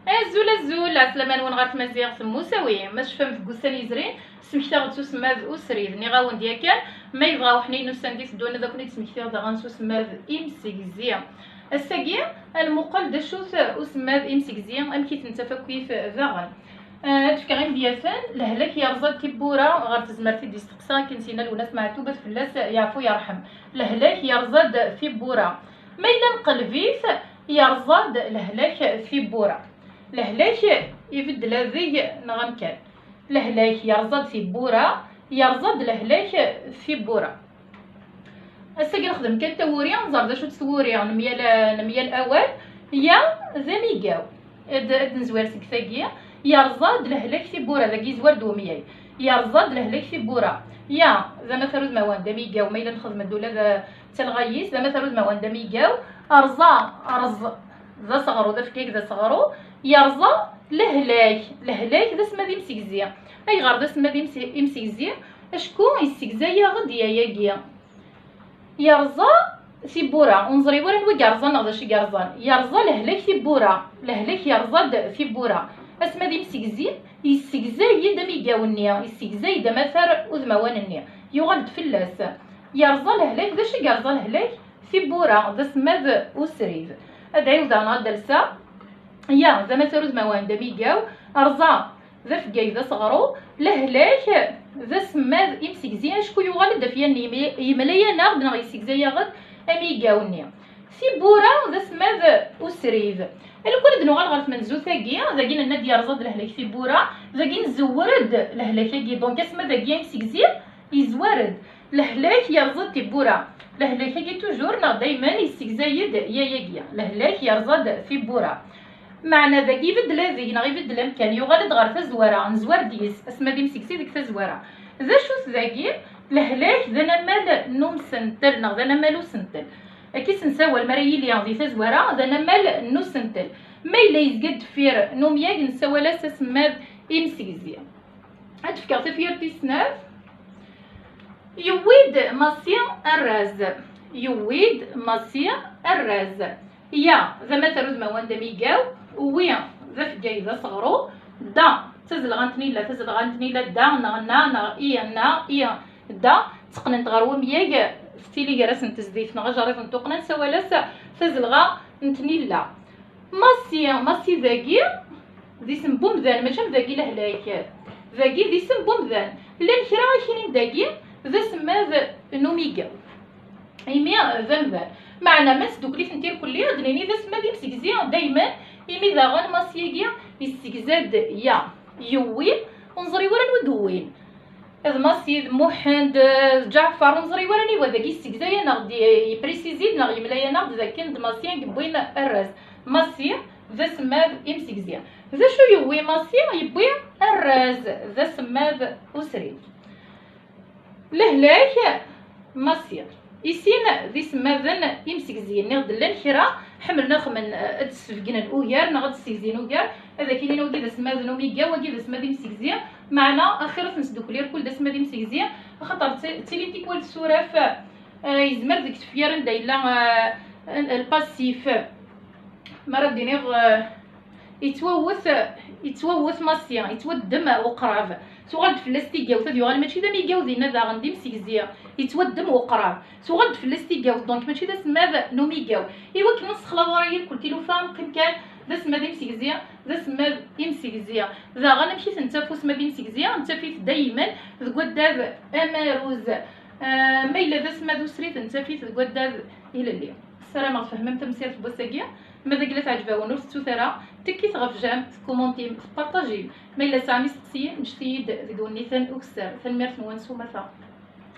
الزول عسلامة نون غار تمازيغ مساوي ماش فهم في قوسان يزرين سمكتا غتسو سماد اسريد ني غاون ديال كان ما يبغاو حنين وسانديس دونا داك نيت سمكتا دا غنسو سماد امسيكزيا الساقي المقل دا شوث وسماد امسيكزيا ام كي تنتفا كيف فاغن تفكا غير ديالفان لهلاك يرزاد تيبورا غير تزمرتي ديستقصا كنسينا الوناس معتوبات فلاس يعفو يرحم لهلاك يرزاد في بورا ما الا نقلبيت يرزاد لهلاك في بورا لهلاك يبدل هذي نغم كان لهلاك يرزاد في بورا يرزاد لهلاك في بورا الساقي نخدم كان توريا نزار دا شو توريا نميا الاول يا زميقاو نزوار سكساقيا يرزاد لهلاك في بورا ذاكي زوار دومياي يرزاد لهلاك في بورا يا زعما ثروز موان دميقاو ما الا نخدم الدوله تلغيس زعما ثروز موان دميقاو ارز ذا صغرو ذا فكيك ذا صغرو يرزا لهلاك ذا سما مسكزيا اي غير ذا سما مسكزيا اشكون يسكزايا غد يا يرزا في بورا ونزري ورا نوي قرزان هذا شي قرزان يرزا لهلاك في بورا لهلاك يرزا في بورا اسما مسكزيا يسكزاي دا ميقاونيا يسكزاي دا مثار وذمواننيا يغلد فلاس يرزا لهلاك ذا شي قرزا لهلاك في بورا ذا سما وسريد ادعيو دانا درسا يا زعما تروز موان دا ميقاو رزا ذا فكاي ذا صغرو لهلاك ذا سماد امسكزيا شكون يغالد فيا يملايا ناغد ناغ يسكزايا غد اميقاوني في بورا ذا سماد وسريد الكل دنو غالغالت منزو ثاقيا ذاكين النادي رزاد لهلاك في بورا ذاكين زورد لهلاك كي دونك اسما ذاكيا امسكزيا يزورد لهلاك يرزاد في بورا لهلاك كي توجور ناغ دايما يسكزايد يا لهلاك يرزاد في بورا معنى ذاك يبدل هذيك نغ يبدل امكان يغالد غير تزواره نزوار ديس اسما دي مسكسي ديك تزواره ذا شوس ذاكي لهلاك ذا نمال نوم سنتل نغ ذا نمالو سنتل كي سنساوى المرايي اللي غادي تزواره ذا نمال نو سنتل ما الا يزقد فير نوم ياك نساوى لاس اسما امسكزيا هاد فكرت فير تيسناف يويد ماسيا الراز يويد ماسيا الراز يا زعما تروز موان دا ميقاو ويا ذا فكاي ذا صغرو دا تزلغنتني لا دا نا إيا دا تقننت غير ومياك فتيلي راسن تزديف نغا جاريف نتوقنا سوا لاس تزلغا نتني لا ماسي ذاكي ذي سمبوم ذان ماشي ذاكي لهلاك ذاكي ذي سمبوم ذان لا نكرا غاشينين ذاكي ذا سما نوميقاو ايميا ذان معنا ماس دوك لي فنتير كليا دنيني ذا سما دي مسكزيا دايما يمي ذا غان ماسيكيا يستكزاد يا يوي ونزري ورا ندوين هذا ماسي محمد جعفر نزري ورا ني وذاك يستكزايا نغدي يبريسيزي نغ يملايا نغد ذا كند ماسيا يبوين الراس ماسي ذا سما امسكزيا ذا شو يوي ماسيا يبوي الراس ذا سما اسري لهلاك ماسيا يسين ذي سماذن يمسك زين نغد لان كرا حملنا خمن تسفقنا الاويار نغد السيزين اويار هذا كاين وكي ذا سماذن وميكا وكي ذا سماذ يمسك زين معنا اخيرا نسدو كلير كل ذا سماذ يمسك زين خاطر تيلي تيكوال السوراف يزمر ديك تفيار دايلا الباسيف مرة دينيغ يتووث ماسيا يتودم وقراب سوغالد فلاستي جاوث يوغال ماشي ذا ميجاو ذينا ذا غندي مسكزيا يتودم وقراب سوغالد فلاستي جاوث دونك ماشي ذا سما نو ميجاو ايوا كي نسخ لا ورايا كل تيلوفان كان ذا سما ذا مسكزيا ذا سما يمسكزيا ذا غنمشي تنتفو سما ذا مسكزيا نتفيت دايما ذكوداذ اماروز ما الا ذا سما ذو سريت نتفيت ذكوداذ الى الليل السلام عليكم فهمت تمسير في بوساكيا ماذا قلت عجباو نفس تثرى تكيت غف جام كومونتي بارطاجي ما الا سامي سقسي نجتيد ذو النيثان اكسر ثنميرت موانسو مثلا